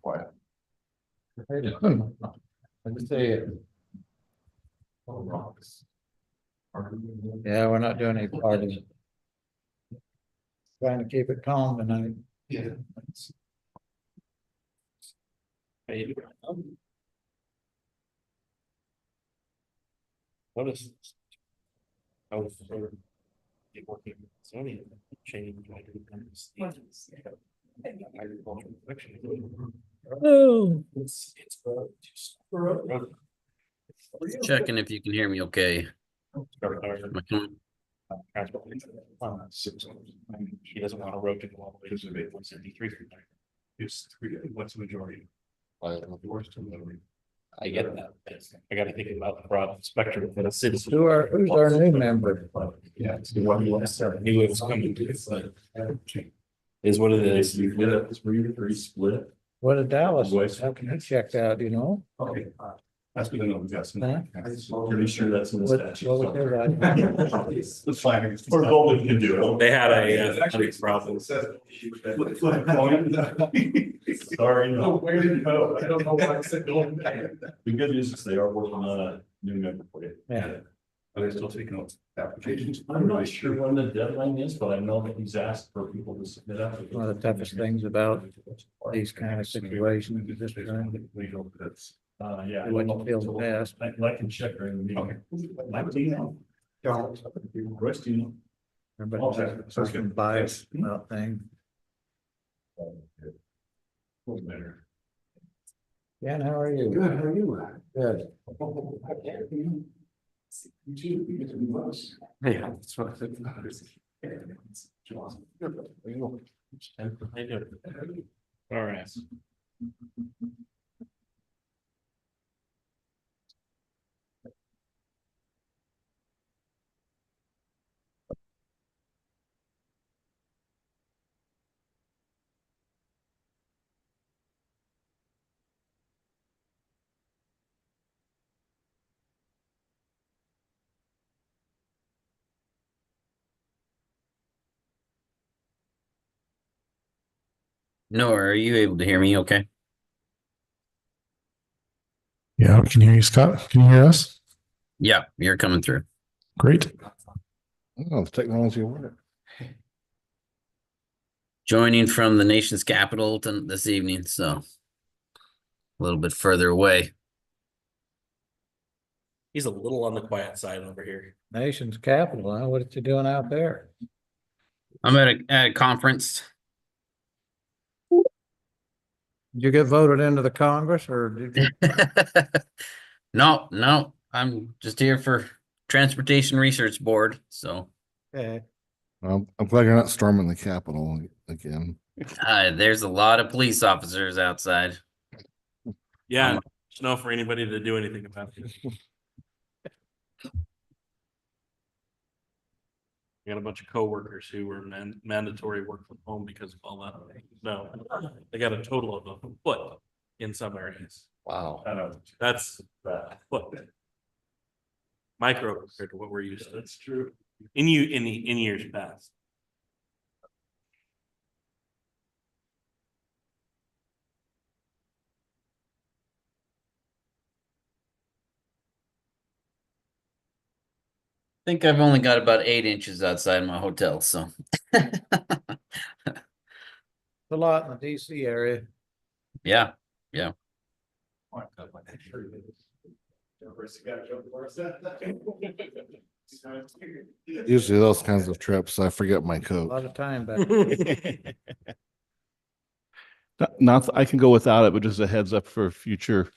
Quiet. I just say it. Yeah, we're not doing any partying. Trying to keep it calm tonight. Yeah. What is I was sort of working zoning change. I didn't understand. Agricultural production. Oh, It's checking if you can hear me okay. He doesn't want a road to go all the way to 173. It's what's the majority? I get that. I got to think about the broad spectrum of the city. Who's our new member? Yeah, it's the one who knew it was coming to it, but is what it is. You get a 3-3 split. What did Dallas? How can he check out, you know? Okay. That's what I know. We got some. Huh? Pretty sure that's in the What statute. was that? It's fine. Or Golden can do it. They had a problem. Sorry, no. Where did it go? I don't know why I said going back. The good news is they are working on a new member for you. Yeah. Are they still taking out applications? I'm not sure when the deadline is, but I know that he's asked for people to submit applications. One of the toughest things about these kind of situations is just trying to Legal, that's, yeah. do what you feel best. I can check during the meeting. Like, do you know? Royce, do you know? Everybody has a certain bias about things. Better. Ken, how are you? Good, how are you? Good. Yeah, that's what I think. All right. Noah, are you able to hear me okay? Yeah, we can hear you, Scott. Can you hear us? Yeah, you're coming through. Great. Oh, the technology work. Joining from the nation's capital this evening, so a little bit further away. He's a little on the quiet side over here. Nation's capital, huh? What are you doing out there? I'm at a conference. Did you get voted into the Congress or did you? No, I'm just here for Transportation Research Board, so Okay. I'm glad you're not storming the Capitol again. there's a lot of police officers outside. Yeah, there's no for anybody to do anything about it. I got a bunch of coworkers who were mandatory work from home because of all that. No, they got a total of a foot in some areas. Wow. I know. That's foot. Micro compared to what we're used to. That's true. In years past. I think I've only got about 8 inches outside my hotel, so. A lot in the DC area. Yeah. Usually those kinds of trips, I forget my A coat. lot of time back. Not, I can go without it, but just a heads up for future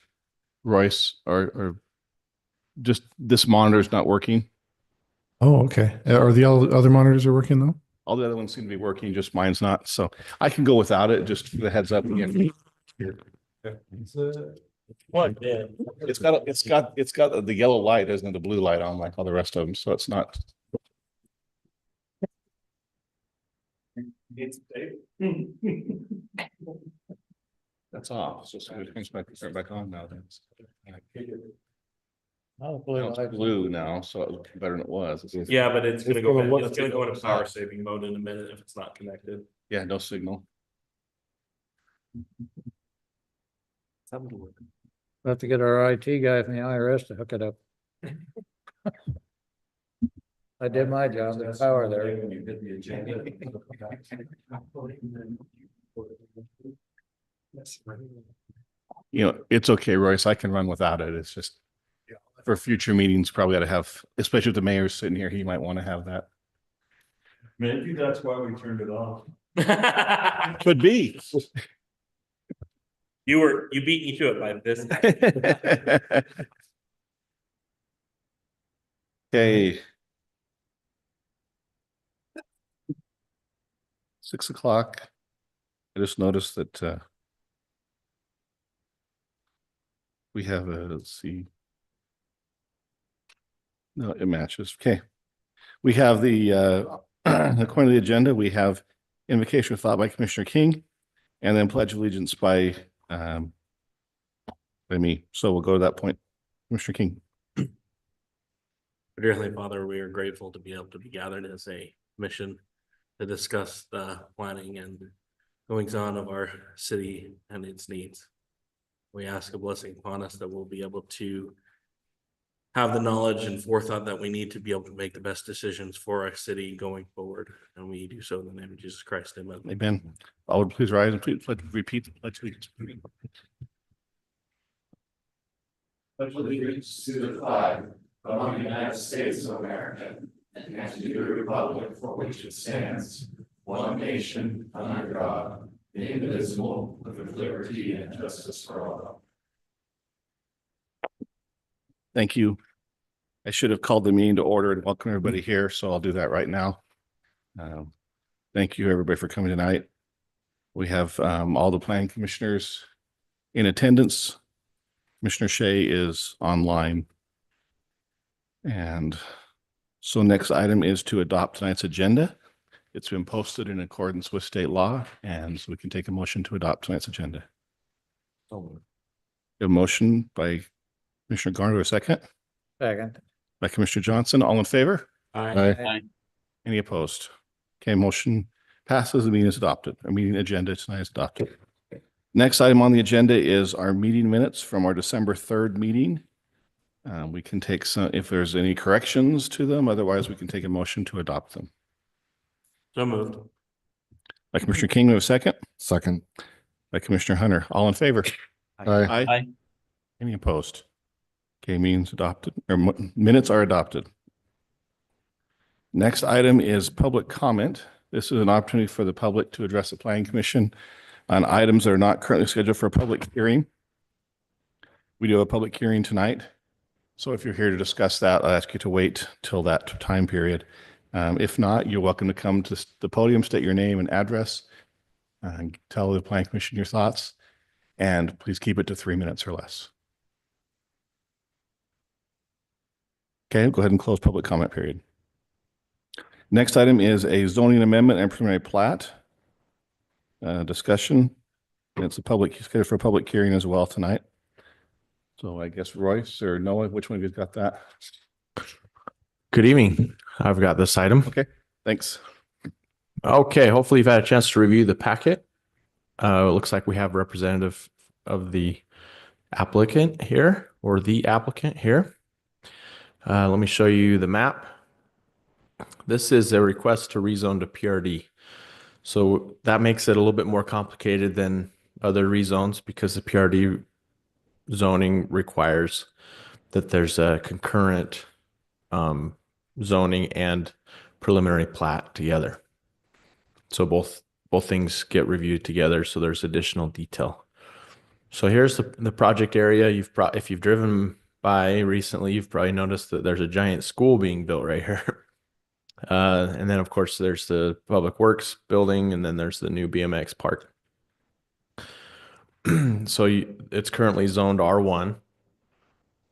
Royce or just this monitor is not working. Oh, okay. Are the other monitors are working though? All the other ones seem to be working, just mine's not. So I can go without it, just for the heads up again. What? Yeah. It's got the yellow light, isn't it? The blue light on like all the rest of them. So it's not. That's off. So it turns back on now then. Hopefully, Now it's like- blue now, so it looks better than it was. Yeah, but it's gonna go, gonna look- it's gonna go into power saving mode in a minute if it's not connected. Yeah, no signal. We'll have to get our IT guy from the IRS to hook it up. I did my job, there's power there. When you hit the agenda. You know, it's okay, Royce. I can run without it. It's just for future meetings, probably got to have, especially if the mayor's sitting here, he might want to have that. Maybe that's why we turned it off. Could be. You beat me to it by this. Okay. 6 o'clock. I just noticed that we have a, let's see. No, it matches. Okay. We have the according to the agenda, we have invocation of thought by Commissioner King and then pledge of allegiance by me. So we'll go to that point. Commissioner King. Dear Heavenly Father, we are grateful to be able to be gathered as a mission to discuss the planning and goings on of our city and its needs. We ask a blessing upon us that we'll be able to have the knowledge and forethought that we need to be able to make the best decisions for our city going forward. And we do so in the name of Jesus Christ. Amen. Amen. All would please rise and please repeat the pledge of allegiance. Pledge allegiance to the flag of the United States of America and to the republic for which it stands, one nation under God, indivisible, with liberty and justice for all. Thank you. I should have called the meeting to order and welcome everybody here, so I'll do that right now. Thank you, everybody, for coming tonight. We have all the planning commissioners in attendance. Commissioner Shea is online. And so next item is to adopt tonight's agenda. It's been posted in accordance with state law, and so we can take a motion to adopt tonight's agenda. A motion by Commissioner Garner, a second Second. by Commissioner Johnson. All in favor? Aye. Any opposed? Okay, motion passes. The meeting is adopted. Our meeting agenda tonight is adopted. Next item on the agenda is our meeting minutes from our December 3rd meeting. We can take some, if there's any corrections to them, otherwise we can take a motion to adopt them. So moved. By Commissioner King, we have a second. Second. By Commissioner Hunter. All in favor? Aye. Aye. Any opposed? Okay, means adopted, or minutes are adopted. Next item is public comment. This is an opportunity for the public to address the planning commission on items that are not currently scheduled for a public hearing. We do have a public hearing tonight. So if you're here to discuss that, I'll ask you to wait till that time period. If not, you're welcome to come to the podium, state your name and address, and tell the planning commission your thoughts, and please keep it to 3 minutes or less. Okay, go ahead and close public comment period. Next item is a zoning amendment and preliminary plat discussion. It's a public, scheduled for a public hearing as well tonight. So I guess Royce or Noah, which one of you's got that? Good evening. I've got this item. Okay, thanks. Okay, hopefully you've had a chance to review the packet. It looks like we have a representative of the applicant here, or the applicant here. Let me show you the map. This is a request to rezone to PRD. So that makes it a little bit more complicated than other rezones because the PRD zoning requires that there's a concurrent zoning and preliminary plat together. So both things get reviewed together. So there's additional detail. So here's the project area. If you've driven by recently, you've probably noticed that there's a giant school being built right here. And then of course there's the Public Works building, and then there's the new BMX park. So it's currently zoned R1,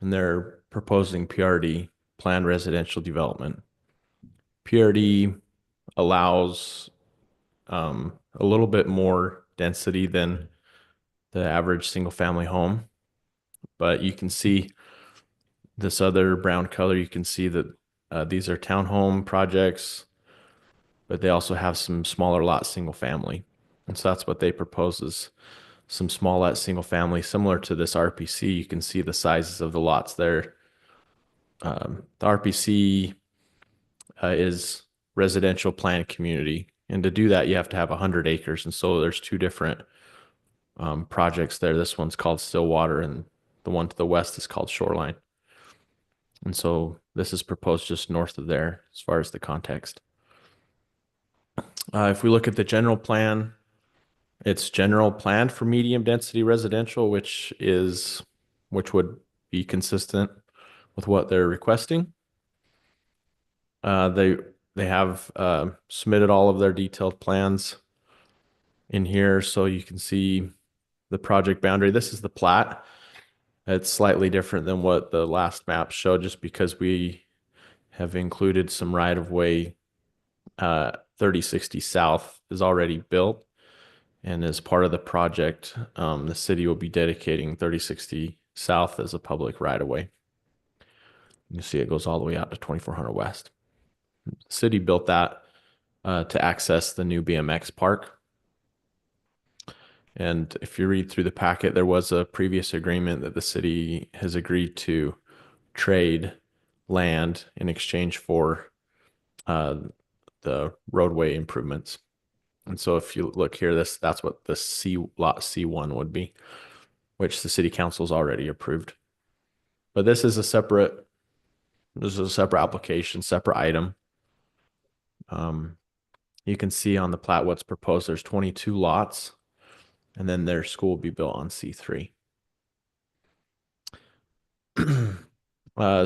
and they're proposing PRD, planned residential development. PRD allows a little bit more density than the average single family home, but you can see This other brown color, you can see that these are townhome projects, but they also have some smaller lot single family. And so that's what they propose is some small lot single family, similar to this RPC. You can see the sizes of the lots there. The RPC is residential planned community. And to do that, you have to have 100 acres. And so there's two different projects there. This one's called Stillwater, and the one to the west is called Shoreline. And so this is proposed just north of there as far as the context. If we look at the general plan, it's general planned for medium density residential, which would be consistent with what they're requesting. They have submitted all of their detailed plans in here, so you can see the project boundary. This is the plat. It's slightly different than what the last map showed, just because we have included some right of way. 3060 South is already built, and as part of the project, the city will be dedicating 3060 South as a public right of way. You see it goes all the way out to 2400 West. The city built that to access the new BMX park. And if you read through the packet, there was a previous agreement that the city has agreed to trade land in exchange for the roadway improvements. And so if you look here, that's what the lot C1 would be, which the city council's already approved. But this is a separate application, separate item. You can see on the plat what's proposed. There's 22 lots, and then their school will be built on C3.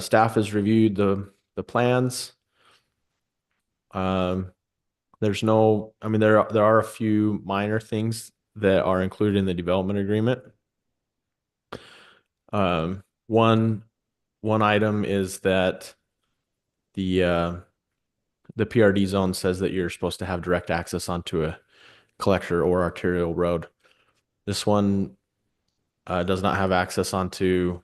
Staff has reviewed the plans. There are a few minor things that are included in the development agreement. One item is that the PRD zone says that you're supposed to have direct access onto a collector or arterial road. This one does not have access onto,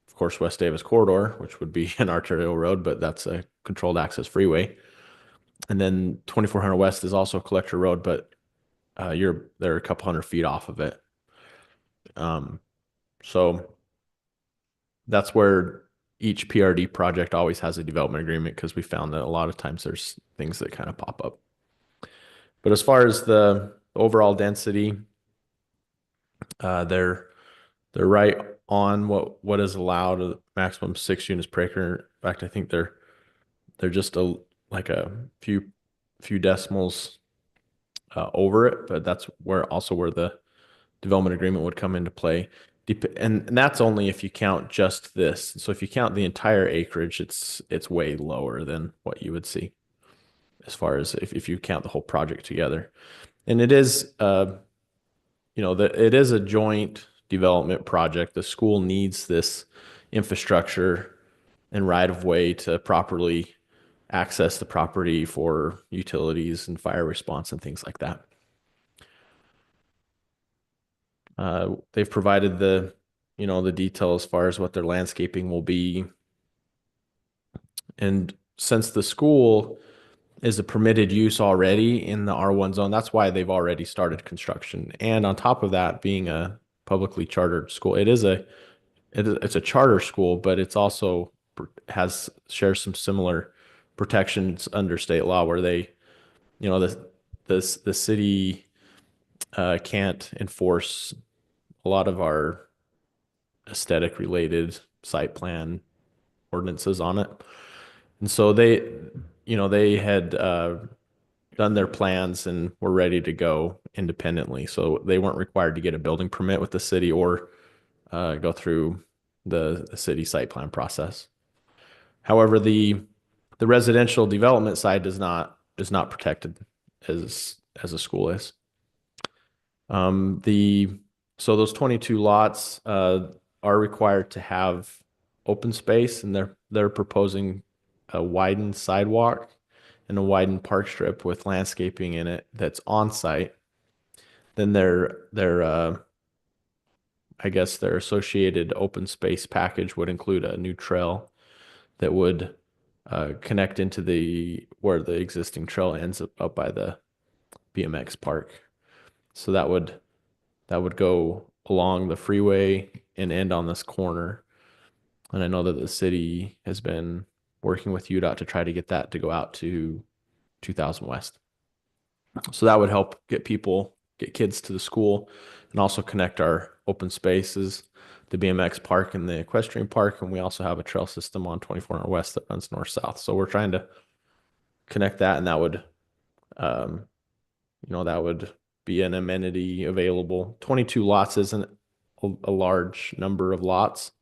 of course, West Davis Corridor, which would be an arterial road, but that's a controlled access freeway. And then 2400 West is also a collector road, but they're a couple hundred feet off of it. So that's where each PRD project always has a development agreement, because we found that a lot of times there's things that kind of pop up. But as far as the overall density, they're right on what is allowed, a maximum 6 units per acre. In fact, I think they're just like a few decimals over it, but that's where the development agreement would come into play. And that's only if you count just this. So if you count the entire acreage, it's way lower than what you would see, as far as if you count the whole project together. And it is it is a joint development project. The school needs this infrastructure and right of way to properly access the property for utilities and fire response and things like that. They've provided the detail as far as what their landscaping will be. And since the school is a permitted use already in the R1 zone, that's why they've already started construction. And on top of that, being a publicly chartered school, it's a charter school, but it's also shares some similar protections under state law, where they, the city can't enforce a lot of our aesthetic related site plan ordinances on it. And so they had done their plans and were ready to go independently. So they weren't required to get a building permit with the city or go through the city site plan process. However, the residential development side is not protected as a school is. So those 22 lots are required to have open space, and they're proposing a widened sidewalk and a widened park strip with landscaping in it that's on site. Then they're I guess their associated open space package would include a new trail that would connect into where the existing trail ends up by the BMX park. So that would go along the freeway and end on this corner. And I know that the city has been working with UDOT to try to get that to go out to 2000 West. So that would help get kids to the school and also connect our open spaces, the BMX park and the equestrian park. And we also have a trail system on 2400 West that runs north-south. So we're trying to connect that, and that would, that would be an amenity available. 22 lots isn't a large number of lots.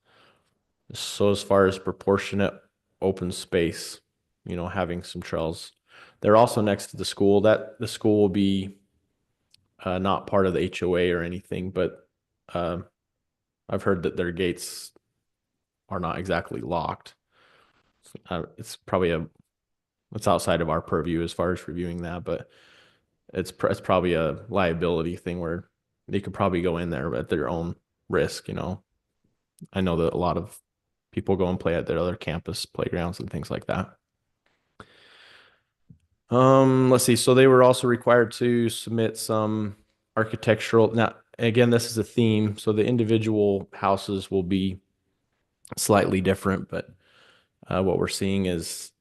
So as far as proportionate open space, having some trails, they're also next to the school. That the school will be not part of the HOA or anything, but I've heard that their gates are not exactly locked. It's probably it's outside of our purview as far as reviewing that, but it's probably a liability thing where they could probably go in there at their own risk. I know that a lot of people go and play at their other campus playgrounds and things like that. Let's see. So they were also required to submit some architectural. Now, again, this is a theme, so the individual houses will be slightly different, but what we're seeing is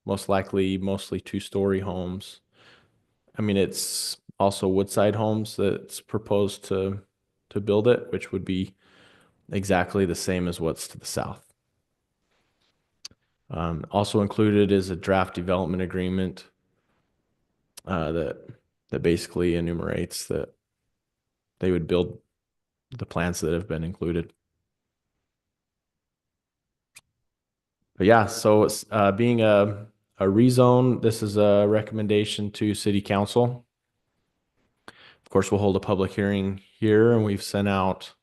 most likely mostly two-story homes. I mean, it's also Woodside Homes that's proposed to build it, which would be exactly the same as what's to the south. Also included is a draft development agreement that basically enumerates that they would build the plans that have been included. But yeah, so it's being a rezone, this is a recommendation to City Council. Of course, we'll hold a public hearing here, and we've sent out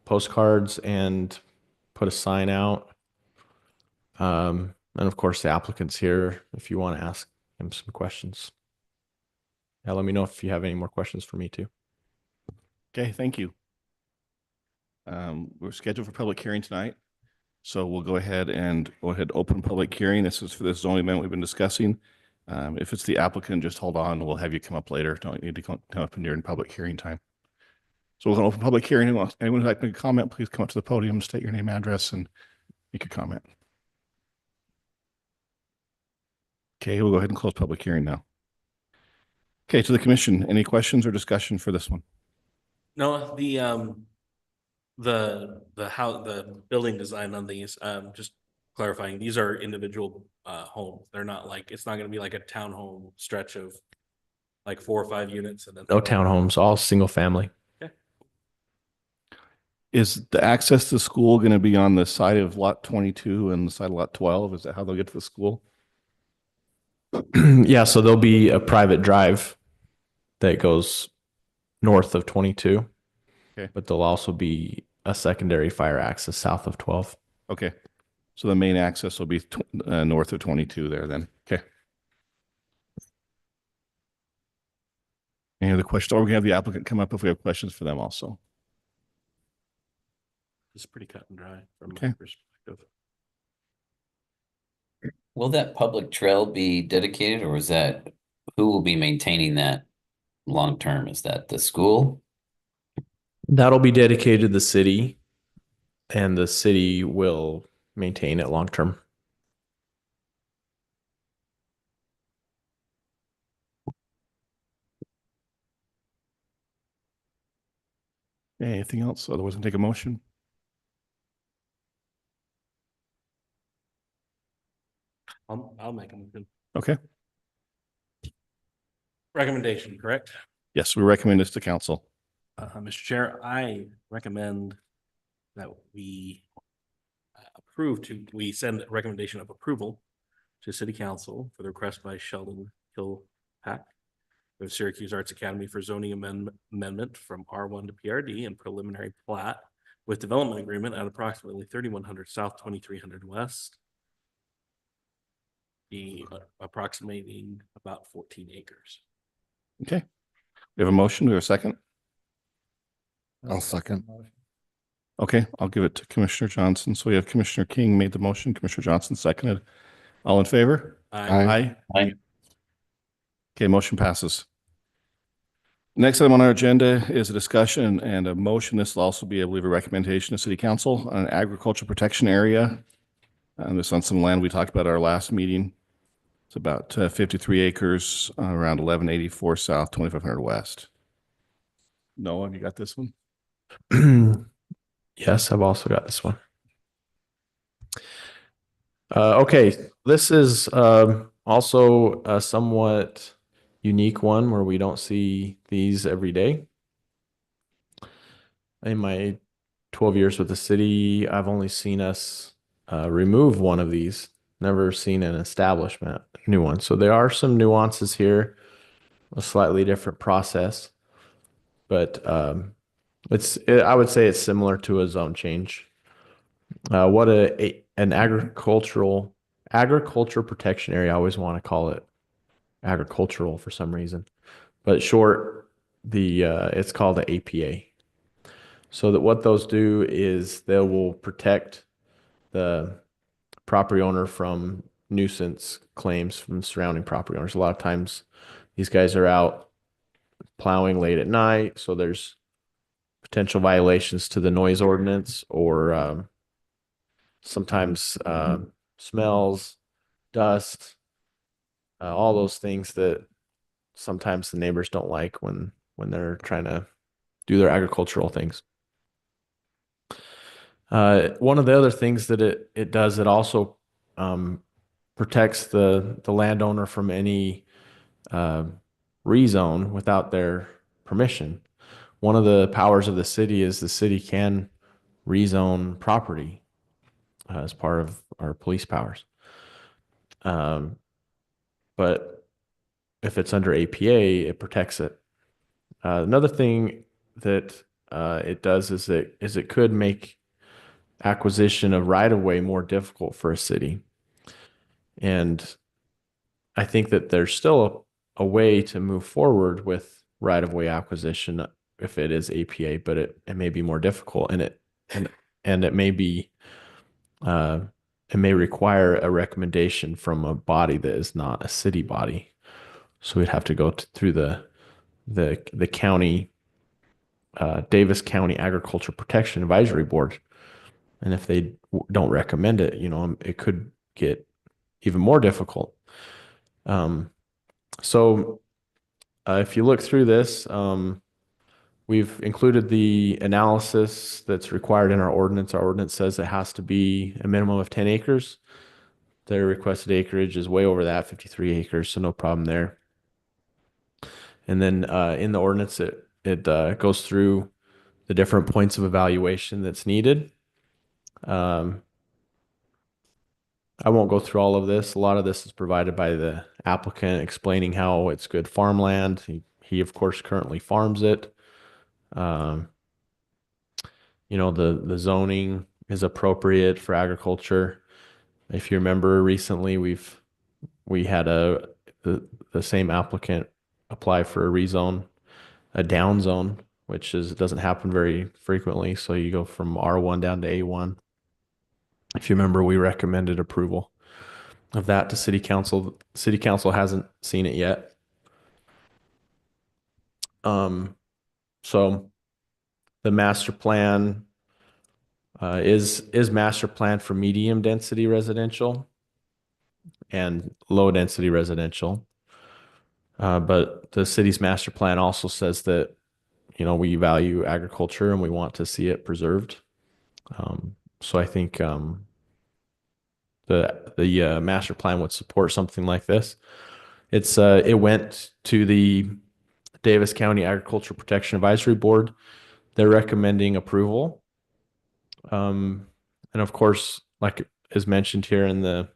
postcards and put a sign out. And of course, the applicant's here if you want to ask him some questions. Yeah, let me know if you have any more questions for me too. Okay, thank you. We're scheduled for public hearing tonight. So we'll go ahead and open public hearing. This is for this zoning amendment we've been discussing. If it's the applicant, just hold on. We'll have you come up later. Don't need to come up during public hearing time. So we're going to open public hearing. Anyone who'd like to make a comment, please come up to the podium, state your name, address, and make a comment. Okay, we'll go ahead and close public hearing now. Okay, to the commission, any questions or discussion for this one? No, the building design on these, just clarifying, these are individual homes. They're not like, it's not gonna be like a townhome stretch of like 4 or 5 units and then. No townhomes, all single family. Okay. Is the access to the school going to be on the side of lot 22 and the side of lot 12? Is that how they'll get to the school? Yeah, so there'll be a private drive that goes north of 22. Okay. But there'll also be a secondary fire access south of 12. Okay. So the main access will be north of 22 there then. Okay. Any other questions? Or we can have the applicant come up if we have questions for them also. It's pretty cut and dry from Okay. my perspective. Will that public trail be dedicated, or who will be maintaining that long term? Is that the school? That'll be dedicated to the city, and the city will maintain it long term. Anything else? Otherwise, I'll take a motion. I'll make a motion. Okay. Recommendation, correct? Yes, we recommend this to council. Mr. Chair, I recommend that we we send a recommendation of approval to City Council for the request by Sheldon Kilpack of Syracuse Arts Academy for zoning amendment from R1 to PRD and preliminary plat with development agreement at approximately 3100 South, 2300 West. Be approximating about 14 acres. Okay. We have a motion. Do we have a second? I'll second. Okay, I'll give it to Commissioner Johnson. So we have Commissioner King made the motion, Commissioner Johnson seconded. All in favor? Aye. Aye. Okay, motion passes. Next item on our agenda is a discussion and a motion. This will also be, I believe, a recommendation to City Council on an agriculture protection area. And this on some land we talked about at our last meeting. It's about 53 acres, around 1184 south, 2500 west. Noah, have you got this one? Yes, I've also got this one. Okay, this is also a somewhat unique one where we don't see these every day. In my 12 years with the city, I've only seen us remove one of these, never seen an establishment, new one. So there are some nuances here, a slightly different process, but I would say it's similar to a zone change. What an agriculture protection area. I always want to call it agricultural for some reason, but short, it's called the APA. So that what those do is they will protect the property owner from nuisance claims from surrounding property owners. A lot of times these guys are out plowing late at night, so there's potential violations to the noise ordinance, or sometimes smells, dust, all those things that sometimes the neighbors don't like when they're trying to do their agricultural things. One of the other things that it does, it also protects the landowner from any rezone without their permission. One of the powers of the city is the city can rezone property as part of our police powers. But if it's under APA, it protects it. Another thing that it does is it could make acquisition of right-of-way more difficult for a city. And I think that there's still a way to move forward with right-of-way acquisition if it is APA, but it may be more difficult, and it may be it may require a recommendation from a body that is not a city body. So we'd have to go through the county, Davis County Agriculture Protection Advisory Board. And if they don't recommend it, it could get even more difficult. So if you look through this, we've included the analysis that's required in our ordinance. Our ordinance says it has to be a minimum of 10 acres. Their requested acreage is way over that, 53 acres, so no problem there. And then in the ordinance, it goes through the different points of evaluation that's needed. I won't go through all of this. A lot of this is provided by the applicant explaining how it's good farmland. He of course currently farms it. The zoning is appropriate for agriculture. If you remember recently, we had the same applicant apply for a rezone, a down zone, which doesn't happen very frequently. So you go from R1 down to A1. If you remember, we recommended approval of that to City Council. City Council hasn't seen it yet. So the master plan is master plan for medium density residential and low density residential. But the city's master plan also says that, we value agriculture and we want to see it preserved. So I think the master plan would support something like this. It went to the Davis County Agriculture Protection Advisory Board. They're recommending approval. And of course, like is mentioned here in the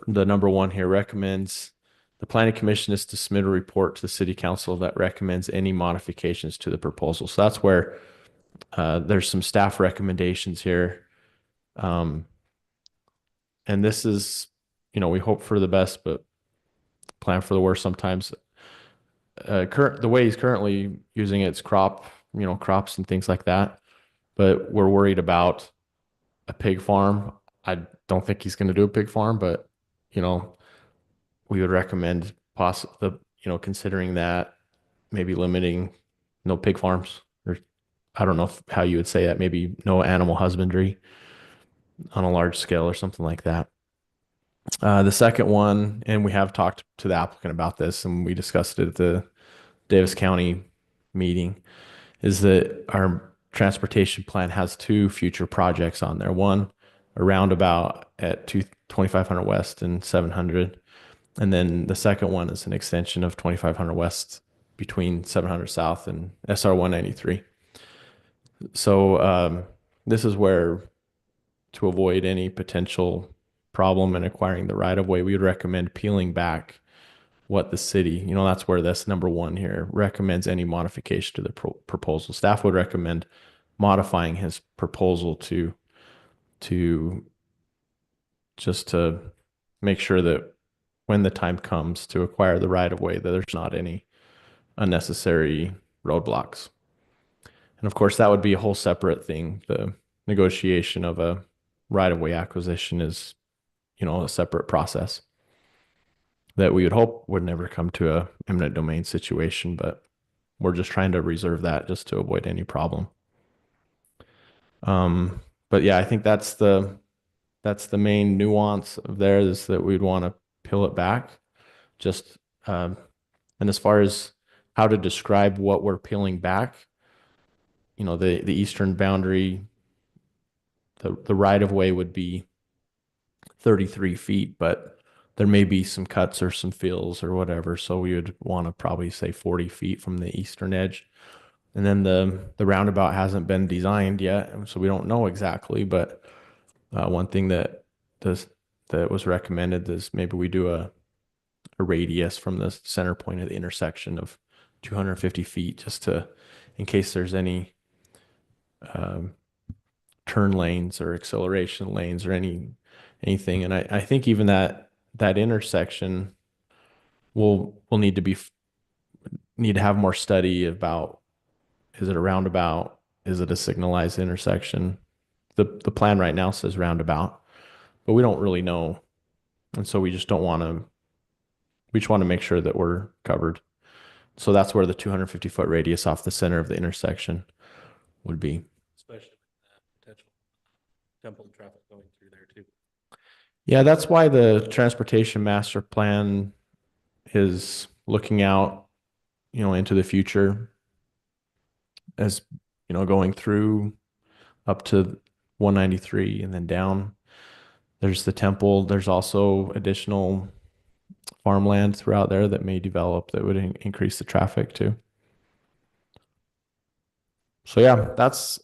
number one here, recommends the planning commission is to submit a report to the city council that recommends any modifications to the proposal. So that's where there's some staff recommendations here. And this is, we hope for the best, but plan for the worst sometimes. The way he's currently using it's crop crops and things like that. But we're worried about a pig farm. I don't think he's going to do a pig farm, but we would recommend considering that, maybe limiting no pig farms, or I don't know how you would say that, maybe no animal husbandry on a large scale or something like that. The second one, and we have talked to the applicant about this, and we discussed it at the Davis County meeting, is that our transportation plan has two future projects on there. One, a roundabout at 2500 West and 700. And then the second one is an extension of 2500 West between 700 South and SR 193. So this is where, to avoid any potential problem in acquiring the right of way, we would recommend peeling back what the city, that's where this number one here recommends any modification to the proposal. Staff would recommend modifying his proposal to just to make sure that when the time comes to acquire the right of way, that there's not any unnecessary roadblocks. And of course, that would be a whole separate thing. The negotiation of a right of way acquisition is, a separate process that we would hope would never come to a eminent domain situation, but we're just trying to reserve that just to avoid any problem. But yeah, I think that's the main nuance of there, is that we'd want to peel it back. Just and as far as how to describe what we're peeling back, the eastern boundary, the right of way would be 33 feet, but there may be some cuts or some fills or whatever. So we would want to probably say 40 feet from the eastern edge. And then the roundabout hasn't been designed yet, so we don't know exactly. But one thing that was recommended is maybe we do a radius from the center point of the intersection of 250 feet, just to, in case there's any turn lanes or acceleration lanes or anything. And I think even that intersection will need to have more study about, is it a roundabout? Is it a signalized intersection? The plan right now says roundabout, but we don't really know. And so we just want to make sure that we're covered. So that's where the 250-foot radius off the center of the intersection would be. Especially with potential temple traffic going through there too. Yeah, that's why the transportation master plan is looking out, into the future, as going through up to 193 and then down. There's the temple. There's also additional farmland throughout there that may develop that would increase the traffic too. So yeah, that's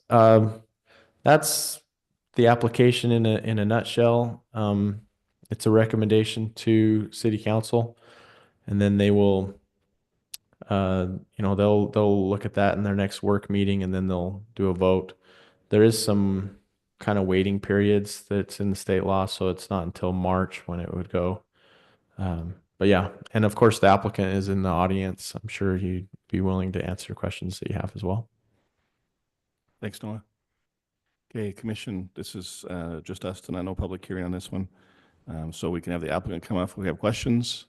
the application in a nutshell. It's a recommendation to City Council, and then they will, they'll look at that in their next work meeting, and then they'll do a vote. There is some kind of waiting periods that's in the state law, so it's not until March when it would go. But yeah, and of course the applicant is in the audience. I'm sure he'd be willing to answer questions that you have as well. Thanks, Noah. Okay, Commission, this is just us tonight, no public hearing on this one. So we can have the applicant come up if we have questions,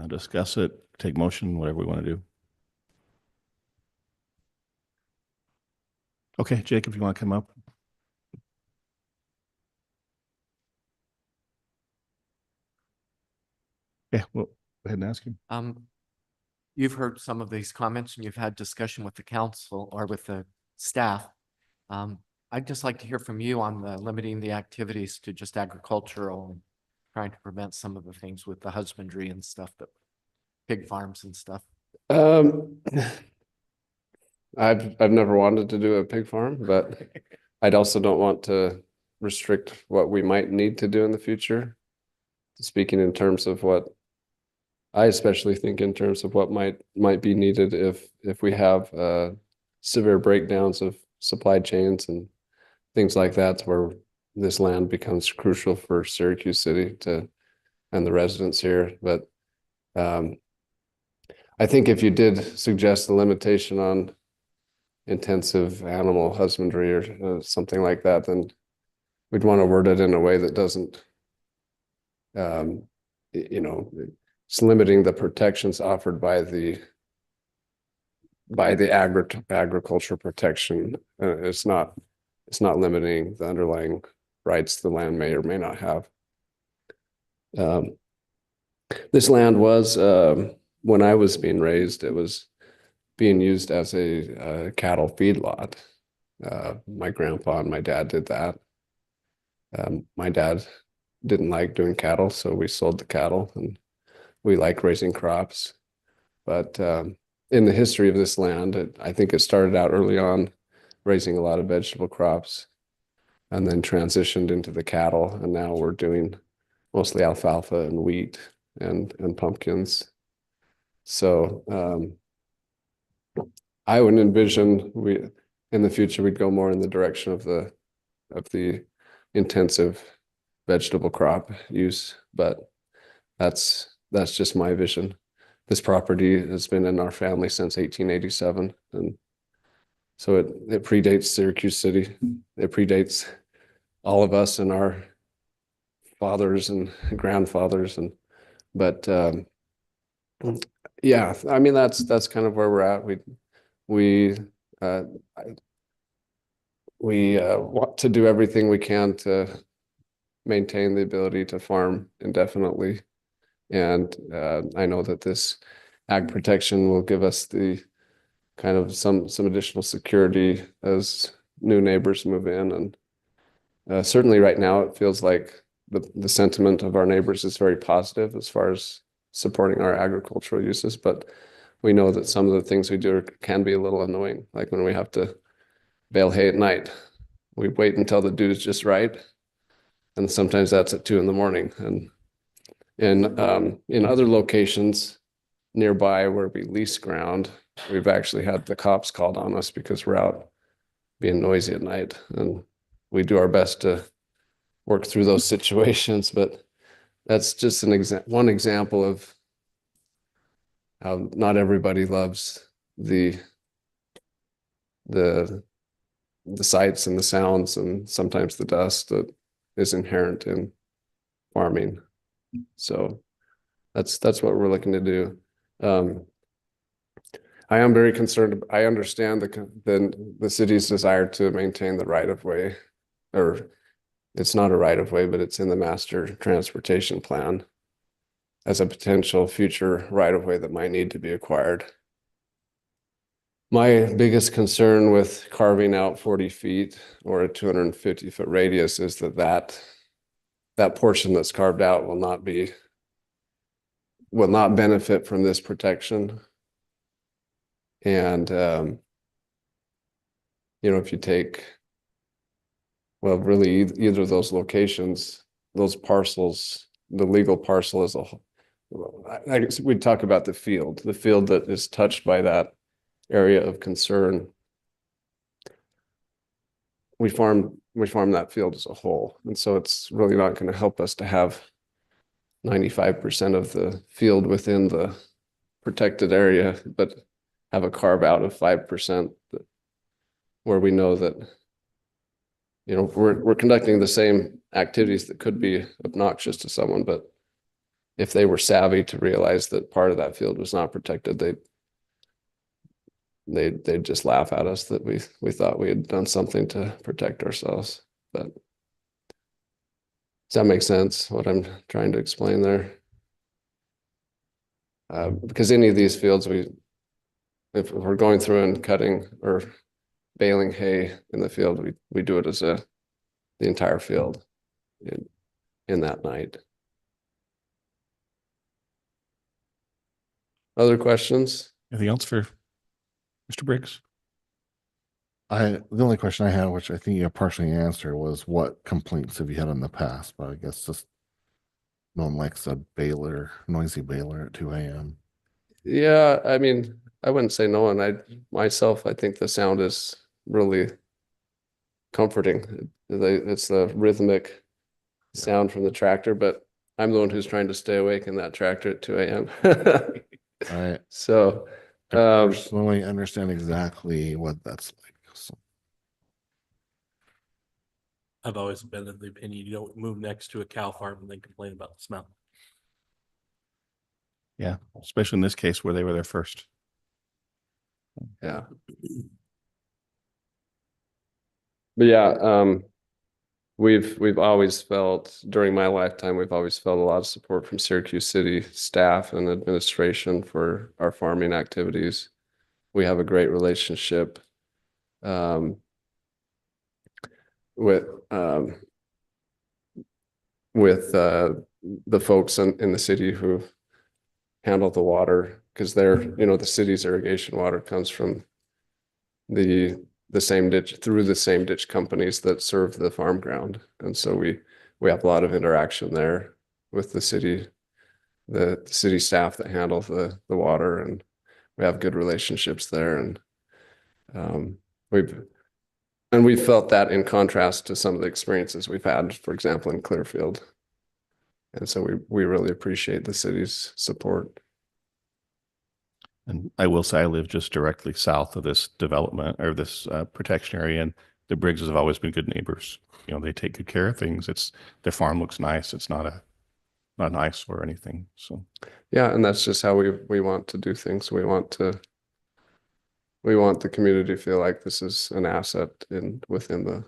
discuss it, take motion, whatever we want to do. Okay, Jacob, you want to come up? Yeah, well, go ahead and ask him. You've heard some of these comments and you've had discussion with the council or with the staff. I'd just like to hear from you on the limiting the activities to just agricultural and trying to prevent some of the things with the husbandry and stuff, that pig farms and stuff. I've never wanted to do a pig farm, but I'd also don't want to restrict what we might need to do in the future. Speaking in terms of what I especially think in terms of what might be needed if we have severe breakdowns of supply chains and things like that, where this land becomes crucial for Syracuse City and the residents here. But I think if you did suggest a limitation on intensive animal husbandry or something like that, then we'd want to word it in a way that doesn't, you know, it's limiting the protections offered by the agriculture protection. It's not limiting the underlying rights the land may or may not have. This land was, when I was being raised, it was being used as a cattle feedlot. My grandpa and my dad did that. My dad didn't like doing cattle, so we sold the cattle, and we like raising crops. But in the history of this land, I think it started out early on raising a lot of vegetable crops and then transitioned into the cattle. And now we're doing mostly alfalfa and wheat and pumpkins. So I would envision in the future we'd go more in the direction of the intensive vegetable crop use, but that's just my vision. This property has been in our family since 1887, and so it predates Syracuse City. It predates all of us and our fathers and grandfathers, but yeah, I mean that's kind of where we're at. We want to do everything we can to maintain the ability to farm indefinitely. And I know that this ag protection will give us the kind of some additional security as new neighbors move in. And certainly right now, it feels like the sentiment of our neighbors is very positive as far as supporting our agricultural uses. But we know that some of the things we do can be a little annoying, like when we have to bale hay at night. We wait until the dew is just right. And sometimes that's at 2 a.m. And in other locations nearby where we lease ground, we've actually had the cops called on us because we're out being noisy at night. And we do our best to work through those situations, but that's just one example of how not everybody loves the sights and the sounds and sometimes the dust that is inherent in farming. So that's what we're looking to do. I am very concerned. I understand the city's desire to maintain the right of way, or it's not a right of way, but it's in the master transportation plan as a potential future right of way that might need to be acquired. My biggest concern with carving out 40 feet or a 250-foot radius is that portion that's carved out will not benefit from this protection. And you know, if you take, well, really either of those locations, those parcels, the legal parcel as a whole, I guess we'd talk about the field that is touched by that area of concern. We farm that field as a whole. And so it's really not going to help us to have 95% of the field within the protected area, but have a carve out of 5% where we know that, you know, we're conducting the same activities that could be obnoxious to someone, but if they were savvy to realize that part of that field was not protected, they'd just laugh at us that we thought we had done something to protect ourselves. But does that make sense, what I'm trying to explain there? Because any of these fields, if we're going through and cutting or baling hay in the field, we do it as the entire field in that night. Other questions? Anything else for Mr. Briggs? The only question I had, which I think you partially answered, was what complaints have you had in the past? But I guess just no one likes a noisy baler at 2 a.m. Yeah, I mean, I wouldn't say no one. I think the sound is really comforting. It's the rhythmic sound from the tractor, but I'm the one who's trying to stay awake in that tractor at 2 a.m. Right. So personally understand exactly what that's like. So, I've always been of the opinion you don't move next to a cow farm and then complain about the smell. Yeah, especially in this case where they were there first. Yeah. But yeah, we've always felt during my lifetime, we've always felt a lot of support from Syracuse City staff and administration for our farming activities. We have a great relationship with the folks in the city who handle the water, because they're, you know, the city's irrigation water comes from the same ditch, through the same ditch companies that serve the farm ground. And so we have a lot of interaction there with the city staff that handle the water, and we have good relationships there. And we've felt that in contrast to some of the experiences we've had, for example, in Clearfield. And so we really appreciate the city's support. And I will say I live just directly south of this development or this protection area, and the Briggses have always been good neighbors. You know, they take good care of things. Their farm looks nice. It's not an eyesore or anything. So Yeah, and that's just how we want to do things. We want the community to feel like this is an asset within the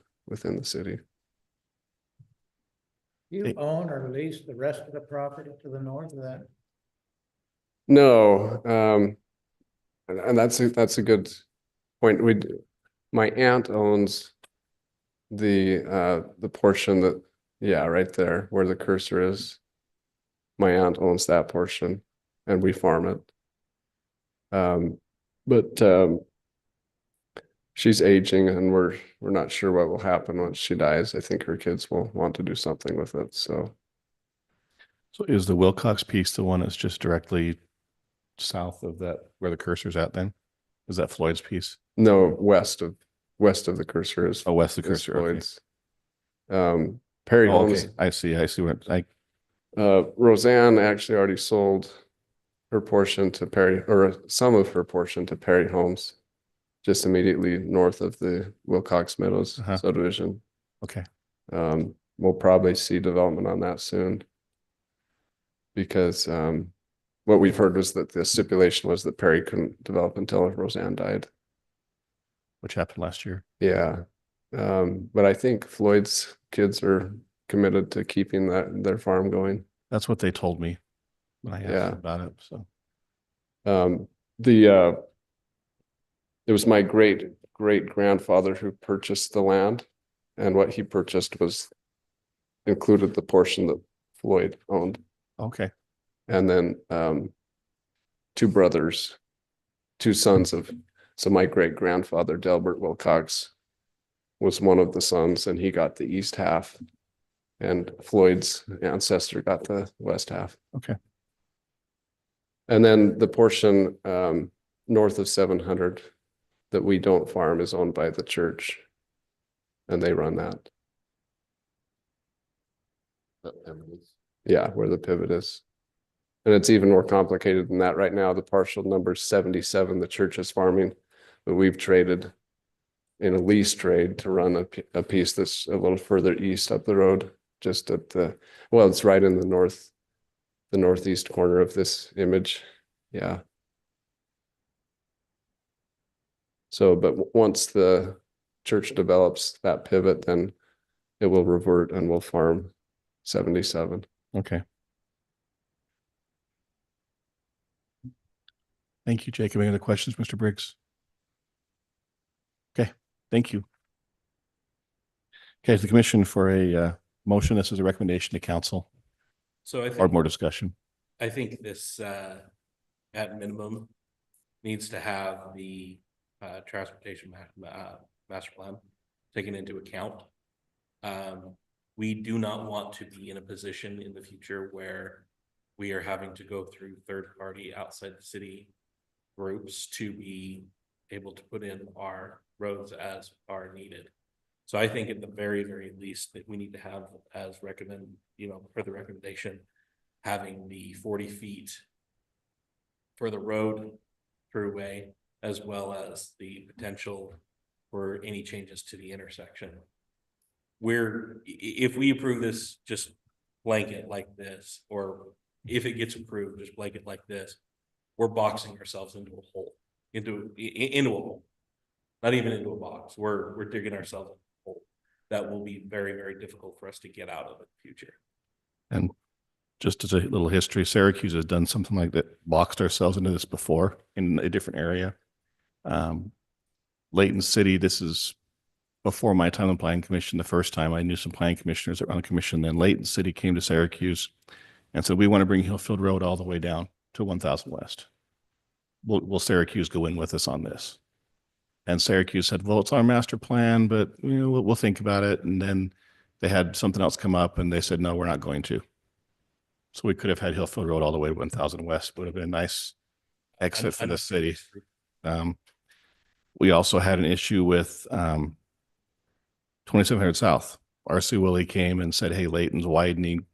city. You own or lease the rest of the property to the north of that? No, and that's a good point. My aunt owns the portion that, yeah, right there where the cursor is. My aunt owns that portion, and we farm it. But she's aging, and we're not sure what will happen once she dies. I think her kids will want to do something with it. So is the Wilcox piece the one that's just directly south of that where the cursor's at then? Is that Floyd's piece? no, west of the cursor is West of the is cursor. Okay. Floyd's. Perry Oh, Homes. okay. I see what Roseanne actually already sold her portion to Perry, or some of her portion to Perry Homes, just immediately north of the Wilcox Meadows subdivision. Okay. We'll probably see development on that soon, because what we've heard was that the stipulation was that Perry couldn't develop until Roseanne died. Which happened last year. Yeah. But I think Floyd's kids are committed to keeping their farm going. That's what they told me when I asked them about it. So it was my great grandfather who purchased the land, and what he purchased included the portion that Floyd owned. Okay. And then two sons of, so my great grandfather Delbert Wilcox was one of the sons, and he got the east half, and Floyd's ancestor got the west half. Okay. And then the portion north of 700 that we don't farm is owned by the church, and they run that. Yeah, where the pivot is. And it's even more complicated than that. Right now, the partial number is 77, the church is farming, but we've traded in a lease trade to run a piece that's a little further east up the road, just at it's right in the northeast corner of this image. Yeah. So, but once the church develops that pivot, then it will revert and we'll farm 77. Okay. Thank you, Jacob. Any other questions, Mr. Briggs? Okay, thank you. Okay, is the commission for a motion? This is a recommendation to council. So I Or think more discussion. I think this at minimum needs to have the transportation master plan taken into account. We do not want to be in a position in the future where we are having to go through third party outside the city groups to be able to put in our roads as are needed. So I think at the very, very least that we need to have as for the recommendation, having the 40 feet for the road throughway, as well as the potential for any changes to the intersection. If we approve this just blanket like this, or if it gets approved, just blanket like this, we're boxing ourselves into a hole, into a hole, not even into a box. We're digging ourselves into a hole that will be very, very difficult for us to get out of in the future. And just as a little history, Syracuse has done something like that, boxed ourselves into this before in a different area. Layton City, this is before my time on the planning commission. The first time I knew some planning commissioners that were on the commission, then Layton City came to Syracuse and said, we want to bring Hillfield Road all the way down to 1000 West. Will Syracuse go in with us on this? And Syracuse said, well, it's our master plan, but we'll think about it. And then they had something else come up and they said, no, we're not going to. So we could have had Hillfield Road all the way to 1000 West. Would have been a nice exit for the city. We also had an issue with 2700 South. R.C. Willey came and said, hey, Layton's widening.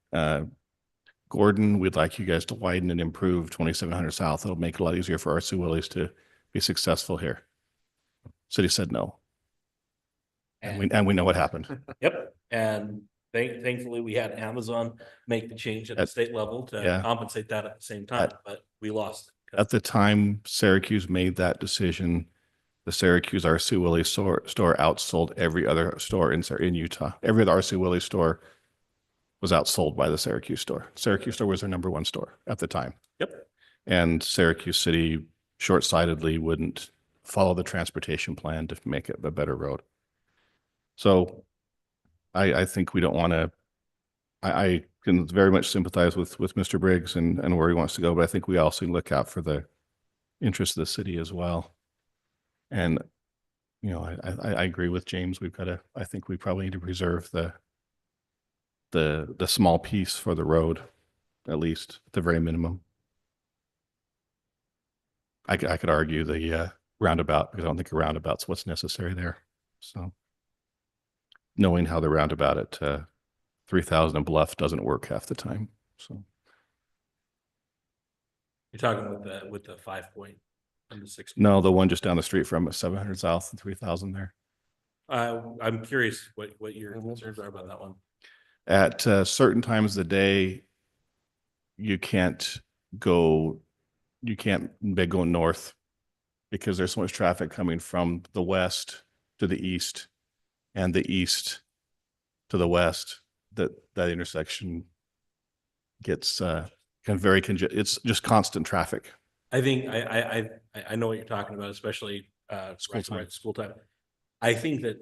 Gordon, we'd like you guys to widen and improve 2700 South. It'll make it a lot easier for R.C. Willey's to be successful here. City said no. And we know what happened. Yep. And thankfully we had Amazon make the change at the state level to compensate that at the same time, but we lost it. At the time Syracuse made that decision, the Syracuse R.C. Willey store outsold every other store in Utah. Every other R.C. Willey store was outsold by the Syracuse store. Syracuse store was their #1 store at the time. Yep. And Syracuse City short-sightedly wouldn't follow the transportation plan to make it a better road. So I think we don't want to, I can very much sympathize with Mr. Briggs and where he wants to go, but I think we also look out for the interests of the city as well. And, I agree with James. I think we probably need to preserve the small piece for the road, at least at the very minimum. I could argue the roundabout, because I don't think a roundabout's what's necessary there. So knowing how the roundabout at 3000 Bluff doesn't work half the time. So You're talking with the 5 point and the 6. no, the one just down the street from 700 South and 3000 there. I'm curious what your concerns are about that one. At certain times of the day, you can't go north because there's so much traffic coming from the west to the east and the east to the west that intersection gets kind of very congested. It's just constant traffic. I think I know what you're talking about, especially school time. I think that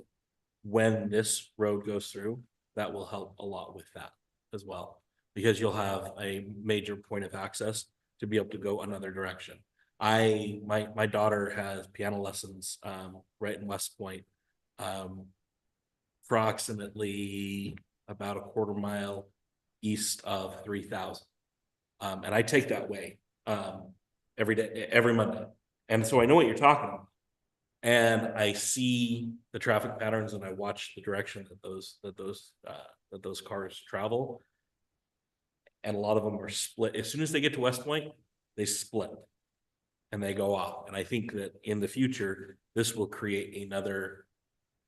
when this road goes through, that will help a lot with that as well, because you'll have a major point of access to be able to go another direction. My daughter has piano lessons right in West Point, approximately about a quarter mile east of 3000. And I take that way every day, every Monday. And so I know what you're talking about. And I see the traffic patterns and I watch the direction that those cars travel. And a lot of them are split. As soon as they get to West Point, they split and they go off. And I think that in the future, this will create another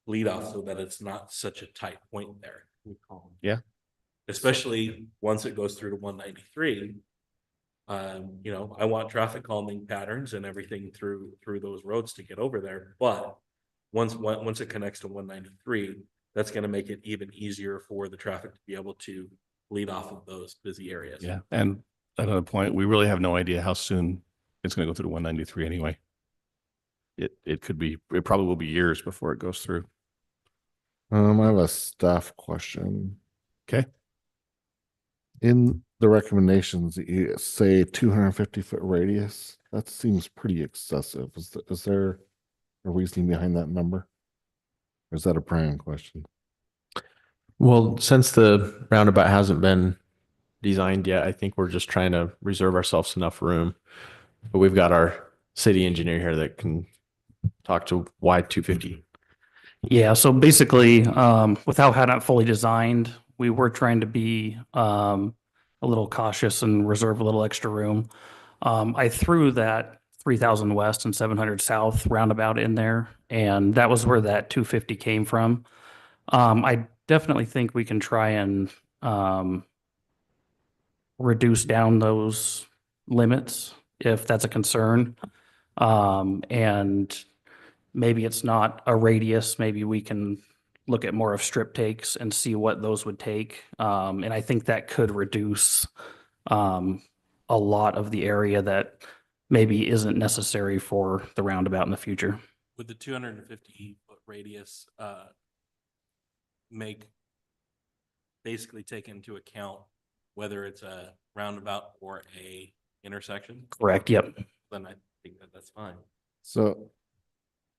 lead off so that it's not such a tight point there. Yeah. Especially once it goes through to 193. I want traffic calming patterns and everything through those roads to get over there. But once it connects to 193, that's going to make it even easier for the traffic to be able to lead off of those busy areas. Yeah. And another point, we really have no idea how soon it's going to go through to 193 anyway. It probably will be years before it goes through. I have a staff question. Okay. In the recommendations, you say 250-foot radius. That seems pretty excessive. Is there a reasoning behind that number? Or is that a Brian question? Well, since the roundabout hasn't been designed yet, I think we're just trying to reserve ourselves enough room. But we've got our city engineer here that can talk to why 250. Yeah, so basically, without having it fully designed, we were trying to be a little cautious and reserve a little extra room. I threw that 3000 West and 700 South roundabout in there. And that was where that 250 came from. I definitely think we can try and reduce down those limits if that's a concern. And maybe it's not a radius, maybe we can look at more of strip takes and see what those would take. And I think that could reduce a lot of the area that maybe isn't necessary for the roundabout in the future. Would the 250-foot radius make basically take into account whether it's a roundabout or a intersection? Correct, yep. Then I think that that's fine. So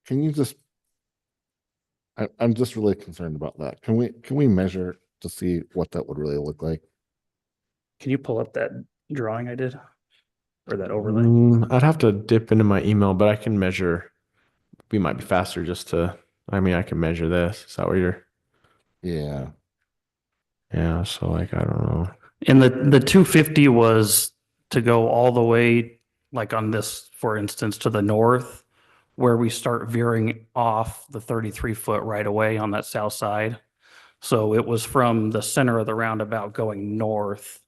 can you just, I'm just really concerned about that. Can we measure to see what that would really look like? Can you pull up that drawing I did? Or that overlay? I'd have to dip into my email, but I can measure. We might be faster just to, I mean, I can measure this. Is that what you're? Yeah. Yeah. So like, I don't know. And the 250 was to go all the way, like on this, for instance, to the north, where we start veering off the 33-foot right away on that south side. So it was from the center of the roundabout going north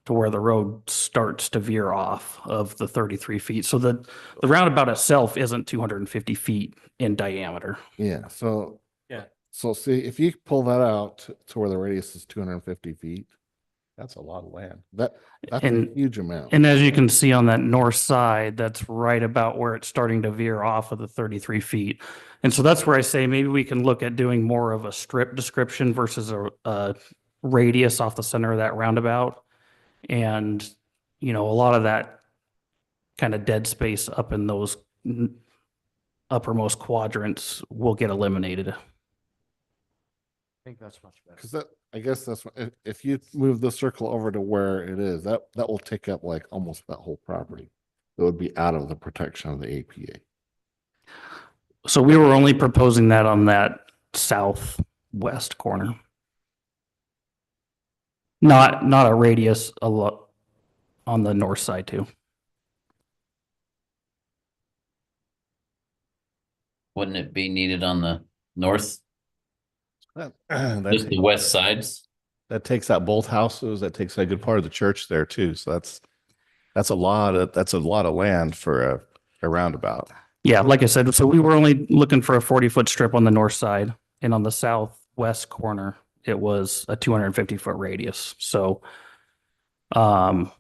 to where the road starts to veer off of the 33 feet. So the roundabout itself isn't 250 feet in diameter. Yeah. So, Yeah. so see, if you pull that out to where the radius is 250 feet, That's a lot of land. that's And- a huge amount. And as you can see on that north side, that's right about where it's starting to veer off of the 33 feet. And so that's where I say maybe we can look at doing more of a strip description versus a radius off the center of that roundabout. And, you know, a lot of that kind of dead space up in those uppermost quadrants will get eliminated. I think that's much better. Because that, I guess that's what, if you move the circle over to where it is, that will take up like almost that whole property. It would be out of the protection of the APA. So we were only proposing that on that southwest corner. Not a radius a lot on the north side too. Wouldn't it be needed on the north, That, just the west sides? that takes out both houses. That takes a good part of the church there too. So that's a lot of land for a roundabout. Yeah, like I said, so we were only looking for a 40-foot strip on the north side, and on the southwest corner, it was a 250-foot radius. So, But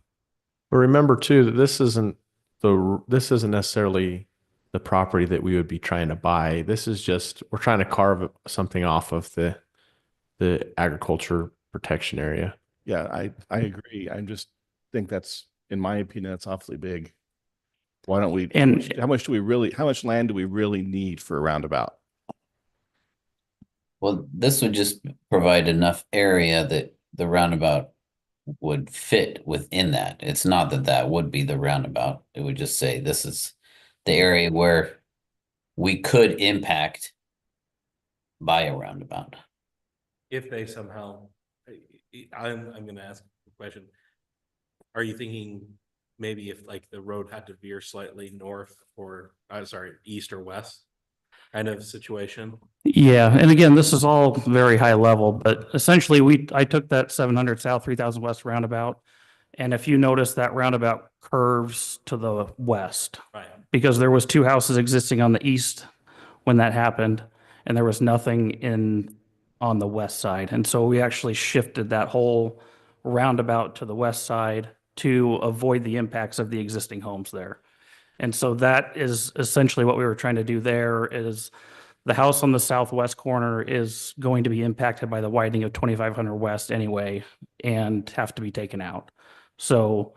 remember too that this isn't necessarily the property that we would be trying to buy. This is just, we're trying to carve something off of the agriculture protection area. Yeah, I agree. I just think that's, in my opinion, that's awfully big. Why don't we, And- how much land do we really need for a roundabout? Well, this would just provide enough area that the roundabout would fit within that. It's not that that would be the roundabout. It would just say this is the area where we could impact by a roundabout. If they somehow, I'm gonna ask a question. Are you thinking maybe if like the road had to veer slightly north or, east or west kind of situation? yeah, and again, this is all very high level, but essentially I took that 700 South, 3000 West roundabout. And if you notice, that roundabout curves to the west. Right. Because there was two houses existing on the east when that happened, and there was nothing on the west side. And so we actually shifted that whole roundabout to the west side to avoid the impacts of the existing homes there. And so that is essentially what we were trying to do there. Is the house on the southwest corner is going to be impacted by the widening of 2500 West anyway and have to be taken out. So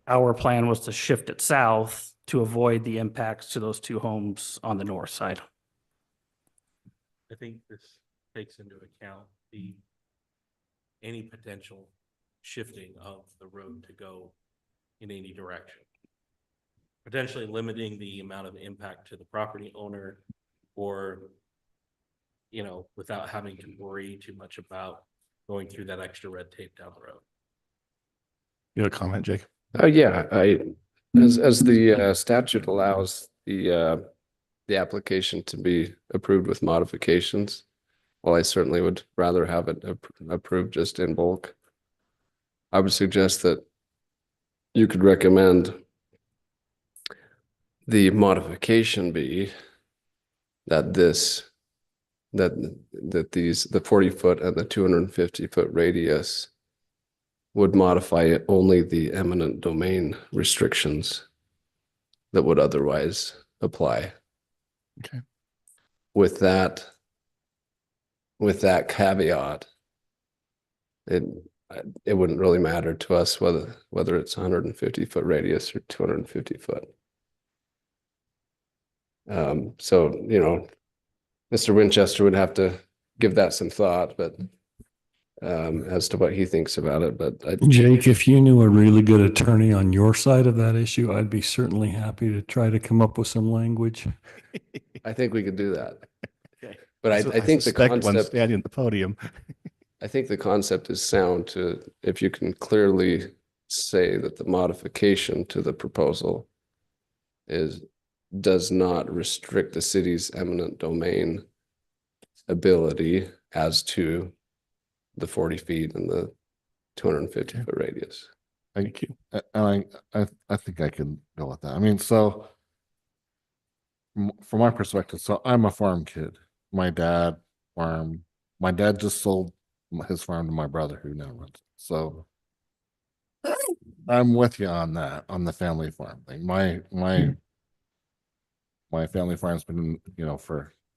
our plan was to shift it south to avoid the impacts to those two homes on the north side. I think this takes into account any potential shifting of the road to go in any direction. Potentially limiting the amount of impact to the property owner, or, without having to worry too much about going through that extra red tape down the road. You have a comment, Jake? Oh, yeah, As the statute allows the application to be approved with modifications, well, I certainly would rather have it approved just in bulk. I would suggest that you could recommend the modification be that the 40-foot and the 250-foot radius would modify only the eminent domain restrictions that would otherwise apply. Okay. With that caveat, it wouldn't really matter to us whether it's 150-foot radius or 250 foot. So, Mr. Winchester would have to give that some thought, but as to what he thinks about it, but Jake, if you knew a really good attorney on your side of that issue, I'd be certainly happy to try to come up with some language. I think we could do that. Okay. But I think the suspect one concept, standing at the podium. I think the concept is sound if you can clearly say that the modification to the proposal does not restrict the city's eminent domain ability as to the 40 feet and the 250-foot radius. Thank you. And I think I can go with that. I mean, so from my perspective, so I'm a farm kid. My dad just sold his farm to my brother who now runs it. So I'm with you on that, on the family farm thing. My family farm's been,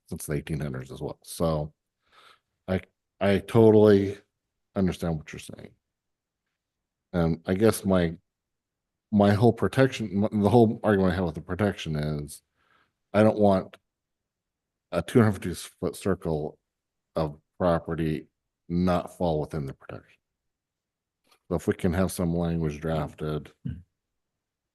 since the 1800s as well. So I totally understand what you're saying. And I guess my whole the whole argument I have with the protection is I don't want a 250-foot circle of property not fall within the protection. So if we can have some language drafted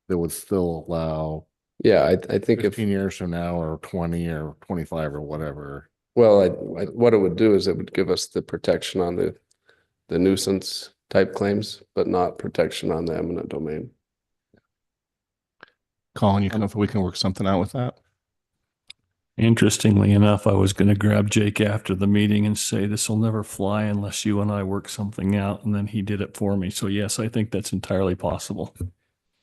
that would still allow, Yeah, I think 15 years from now or 20 or 25 or whatever. Well, what it would do is it would give us the protection on the nuisance type claims, but not protection on the eminent domain. Colin, if we can work something out with that. Interestingly enough, I was going to grab Jake after the meeting and say, this will never fly unless you and I work something out. And then he did it for me. So yes, I think that's entirely possible.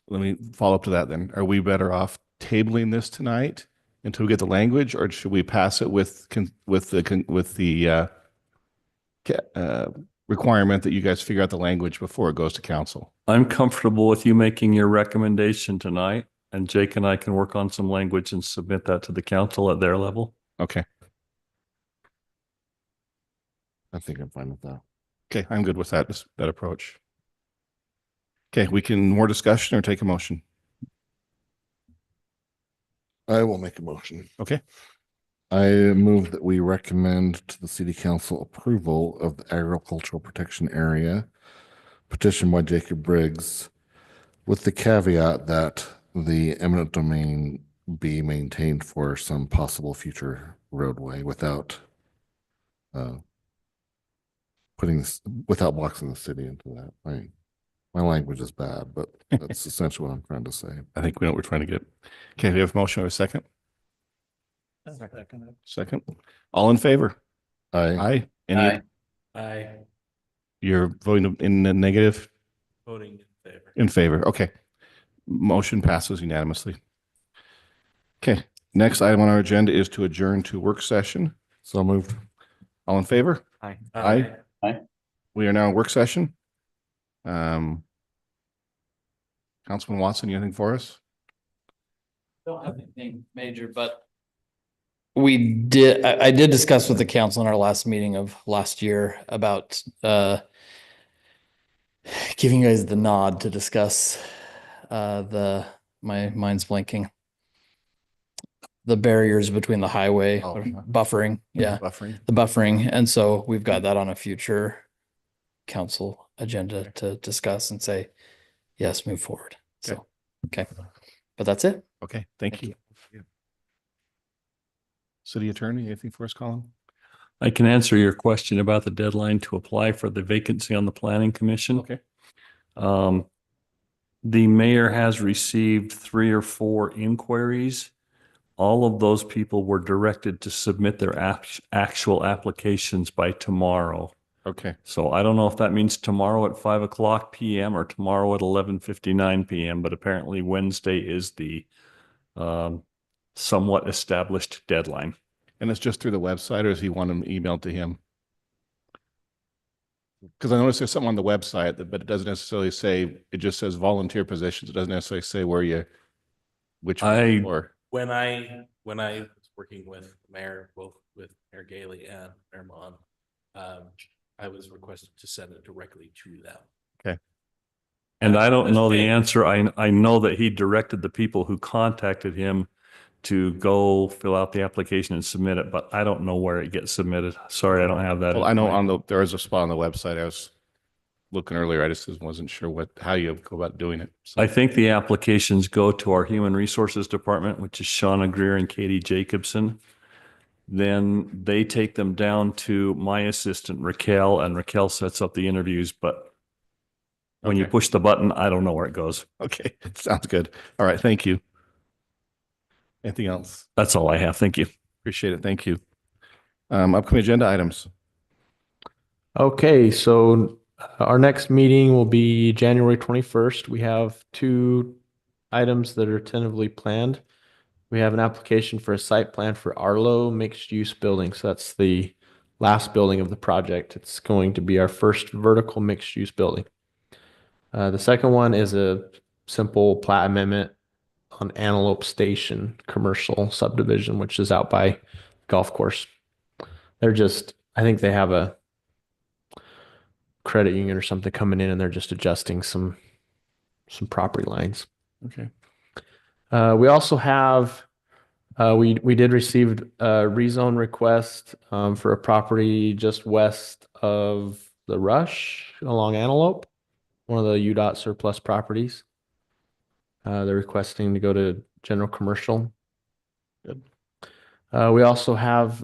Let me follow up to that then. Are we better off tabling this tonight until we get the language, or should we pass it with the requirement that you guys figure out the language before it goes to council? I'm comfortable with you making your recommendation tonight, and Jake and I can work on some language and submit that to the council at their level. Okay. I think I'm fine with that. Okay, I'm good with that approach. Okay, we can more discussion or take a motion. I will make a motion. Okay. I move that we recommend to the city council approval of the agricultural protection area petition by Jacob Briggs with the caveat that the eminent domain be maintained for some possible future roadway without boxing the city into that. My language is bad, but that's essentially what I'm trying to say. I think we know what we're trying to get. Okay, we have a motion or a second? Second. All in favor? Aye. Aye. Aye. You're voting in the negative? Voting in favor. In favor. Okay. Motion passes unanimously. Okay. Next item on our agenda is to adjourn to work session. So moved. All in favor? Aye. Aye. Aye. We are now in work session. Councilman Watson, anything for us? Don't have anything major, but I did discuss with the council in our last meeting of last year about giving you guys the nod to discuss my mind's blanking. The barriers between the highway, Oh. buffering, yeah, Buffering. the buffering. And so we've got that on a future council agenda to discuss and say, yes, move forward. So, okay. But that's it. Okay, thank you. City Attorney, anything for us, Colin? I can answer your question about the deadline to apply for the vacancy on the planning commission. Okay. the mayor has received 3 or 4 inquiries. All of those people were directed to submit their actual applications by tomorrow. Okay. So I don't know if that means tomorrow at 5 o'clock PM or tomorrow at 11:59 PM, but apparently Wednesday is the somewhat established deadline. And it's just through the website, or does he want them emailed to him? Because I noticed there's something on the website that, but it doesn't necessarily say, it just says volunteer positions. It doesn't necessarily say where you, which one or. When I was working with the mayor, both with Mayor Gailey and Mayor Mon, I was requested to send it directly to them. Okay. And I don't know the Hey. answer. I know that he directed the people who contacted him to go fill out the application and submit it, but I don't know where it gets submitted. Sorry, I don't have that. Well, I know on the, there is a spot on the website. I was looking earlier. I just wasn't sure how you go about doing it. So. I think the applications go to our Human Resources Department, which is Shauna Greer and Katie Jacobson. Then they take them down to my assistant, Raquel, and Raquel sets up the interviews, but when you push the button, I don't know where it goes. Okay, sounds good. All right, thank you. Anything else? That's all I have. Thank you. Appreciate it. Thank you. Upcoming agenda items. Okay, so our next meeting will be January 21st. We have 2 items that are tentatively planned. We have an application for a site plan for Arlo mixed use building. So that's the last building of the project. It's going to be our first vertical mixed use building. The second one is a simple plat amendment on Antelope Station commercial subdivision, which is out by golf course. They're just, I think they have a credit union or something coming in and they're just adjusting some property lines. Okay. We also have, we did receive a rezone request for a property just west of the Rush along Antelope, one of the UDOT surplus properties. They're requesting to go to general commercial. Good. We also have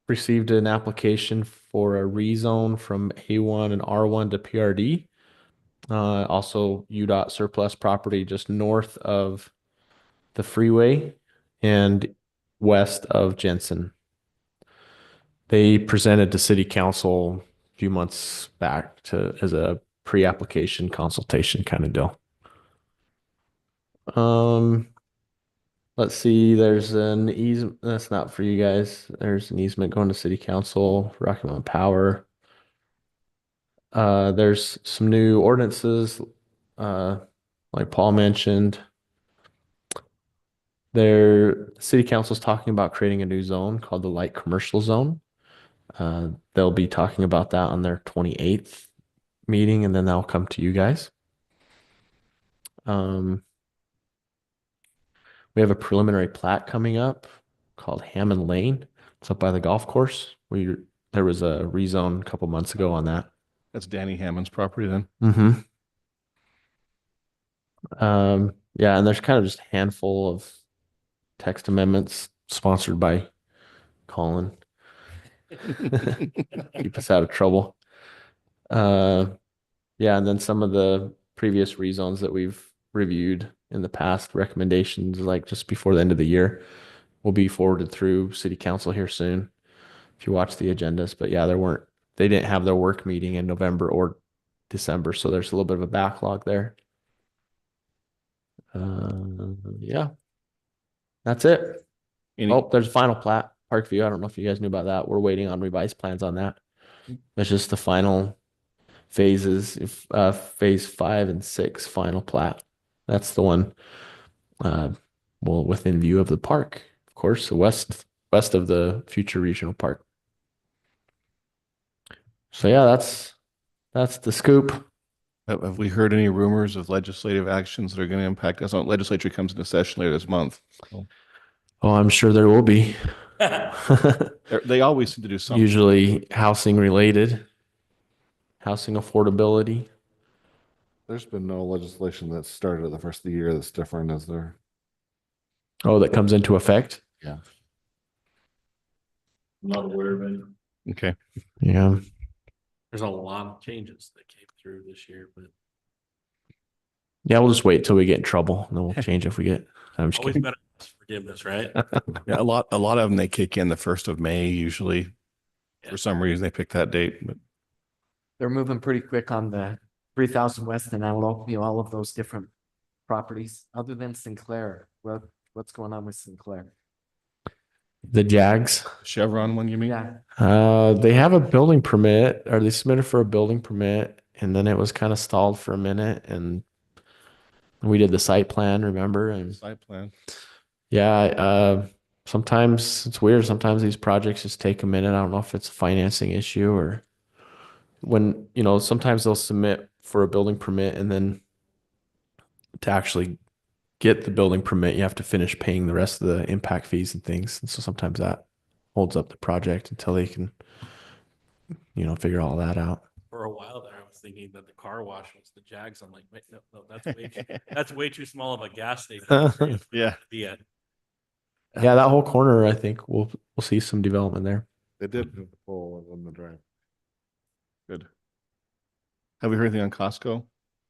received an application for a rezone from A1 and R1 to PRD. Also UDOT surplus property just north of the freeway and west of Jensen. They presented to city council a few months back as a pre-application consultation kind of deal. Let's see, there's an easement, that's not for you guys. There's an easement going to city council, Rocky Mountain Power. There's some new ordinances, like Paul mentioned. City council's talking about creating a new zone called the light commercial zone. They'll be talking about that on their 28th meeting, and then that'll come to you guys. We have a preliminary plat coming up called Hammond Lane. It's up by the golf course. There was a rezone a couple months ago on that. That's Danny Hammond's property then. Mm-hmm. Yeah, and there's kind of just a handful of text amendments sponsored by Colin. Keep us out of trouble. Yeah, and then some of the previous rezones that we've reviewed in the past, recommendations like just before the end of the year will be forwarded through city council here soon if you watch the agendas. But yeah, they didn't have their work meeting in November or December, so there's a little bit of a backlog there. Yeah, that's it. There's a final plat, Parkview. I don't know if you guys knew about that. We're waiting on revised plans on that. That's just the final phases, phase 5 and 6 final plat. That's the one, within view of the park, of course, the west of the future regional park. So yeah, that's the scoop. Have we heard any rumors of legislative actions that are going to impact us? Legislature comes into session later this month. Oh, I'm sure there will be. They always seem to do something. Usually housing related, housing affordability. There's been no legislation that started at the first of the year that's different, is there? Oh, that comes into effect? Yeah. Not aware of any. Okay. Yeah. There's a lot of changes that came through this year, but Yeah, we'll just wait till we get in trouble and then we'll change if we get. I'm just Always kidding. better ask forgiveness, right? Yeah, a lot of them, they kick in the 1st of May usually. For some reason, they pick that date, but They're moving pretty quick on the 3000 West and Antelope, all of those different properties, other than Sinclair. What's going on with Sinclair? The Jags. Chevron one, you mean? Yeah, They have a building permit, or they submitted for a building permit, and then it was kind of stalled for a minute, and we did the site plan, remember? And Site plan. yeah, sometimes it's weird. Sometimes these projects just take a minute. I don't know if it's a financing issue or when, sometimes they'll submit for a building permit and then to actually get the building permit, you have to finish paying the rest of the impact fees and things. And so sometimes that holds up the project until they can, figure all that out. For a while there, I was thinking that the car wash was the Jags. I'm like, wait, no, that's way too small of a gas station. Yeah. To be at. Yeah, that whole corner, I think we'll see some development there. They did move the pole on the drive. Good. Have we heard anything on Costco?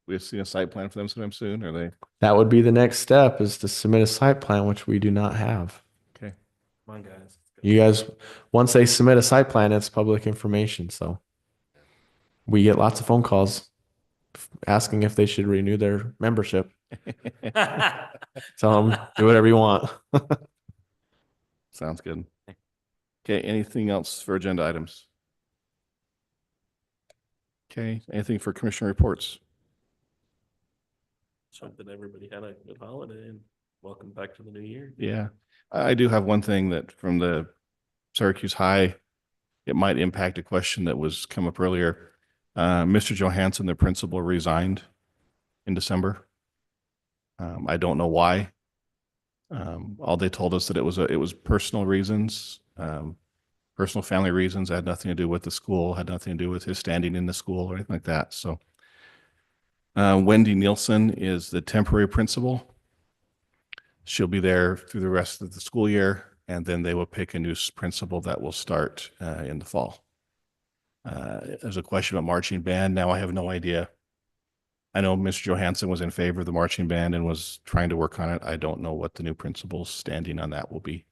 We see a site plan for them sometime soon, or they? That would be the next step, is to submit a site plan, which we do not have. Okay. Come on, guys. You guys, once they submit a site plan, it's public information. So we get lots of phone calls asking if they should renew their membership. Tell them, do whatever you want. Sounds good. Okay, anything else for agenda items? Okay, anything for commissioner reports? So that everybody had a good holiday and welcome back to the new year. Yeah, I do have one thing that from the Syracuse High, it might impact a question that was come up earlier. Mr. Johansson, the principal, resigned in December. I don't know why. All they told us that it was personal reasons, personal family reasons. It had nothing to do with the school, had nothing to do with his standing in the school or anything like that. So Wendy Nielsen is the temporary principal. She'll be there through the rest of the school year, and then they will pick a new principal that will start in the fall. There's a question about marching band. Now I have no idea. I know Mr. Johansson was in favor of the marching band and was trying to work on it. I don't know what the new principal's standing on that will be.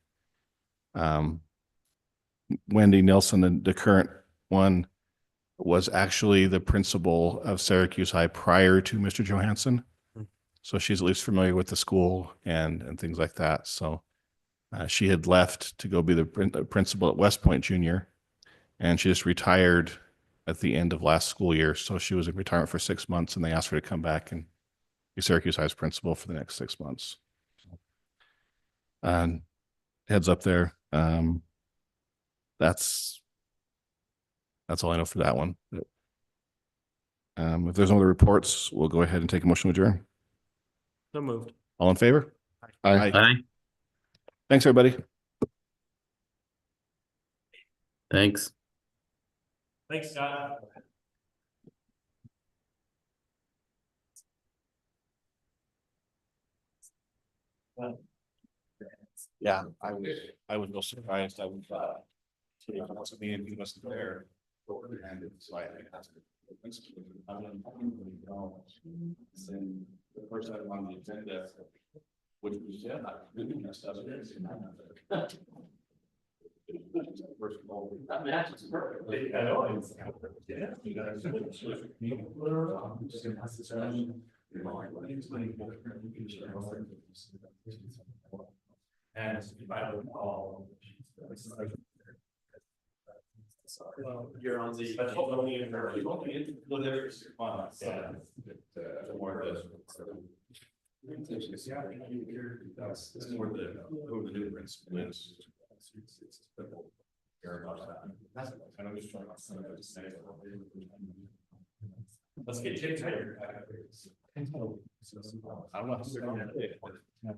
Wendy Nielsen, the current one, was actually the principal of Syracuse High prior to Mr. Johansson. So she's at least familiar with the school and things like that. So she had left to go be the principal at West Point Junior, and she just retired at the end of last school year. So she was in retirement for 6 months, and they asked her to come back and be Syracuse High's principal for the next 6 months. And heads up there. That's all I know for that one. If there's no other reports, we'll go ahead and take a motion to adjourn. So moved. All in favor? Aye. Aye. Thanks, everybody. Thanks. Thanks, Scott. Yeah, I was no surprised. I was wasn't me and he wasn't there. And so I asked him. The first item on the agenda, which was first of all, that matches perfectly. I know. And if I recall, you're on the special only in her, you only well, there's response. Yeah. More of this. This is where the new principle is. I'm just trying to say. Let's get you tired.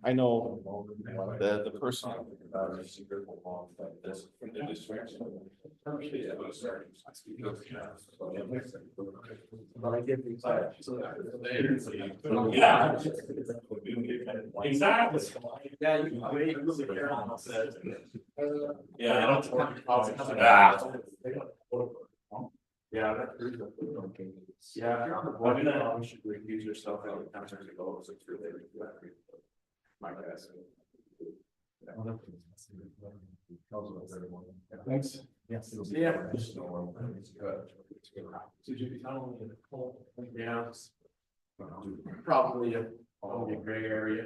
I know the person. Yeah. Exactly. Yeah, you can wait. Yeah, I don't. Yeah, that's. Yeah, if you're on the board, you should recuse yourself out of the council to go, so it's really. My guess. Thanks. Yes. Yeah. Yeah. Probably a gray area.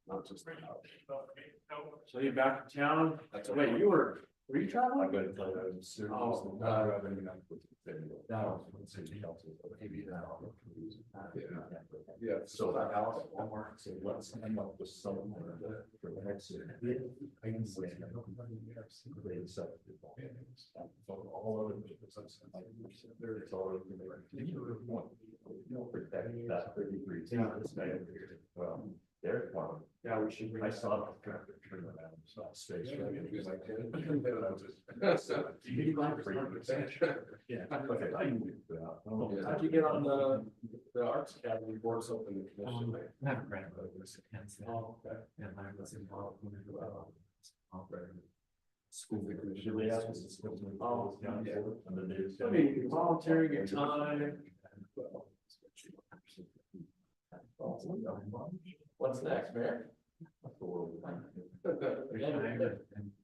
Not just. So you're back in town? Wait, were you traveling? Oh, yeah, so that house, homework, so let's end up with someone for the next year. I can say. All over the. There's all over that 33. Well, they're fun. Yeah, we should. I saw the tractor turn around, saw space. Yeah. How'd you get on the Arts Academy boards open commission? I have a grandmother who was a cancer. Oh, okay. And I was involved when we were School commission. Oh, yeah. I mean, volunteering your time. What's next, Mayor?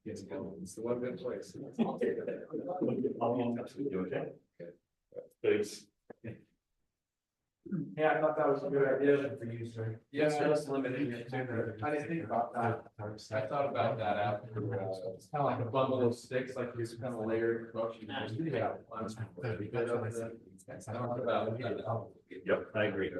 It's the one good place. Thanks. Yeah, I thought that was a good idea for you, sir. Yeah, just limiting it to. I didn't think about that. I thought about that after. It's kind of like a bundle of sticks, like these kind of layered approach. Yeah. Yep, I agree.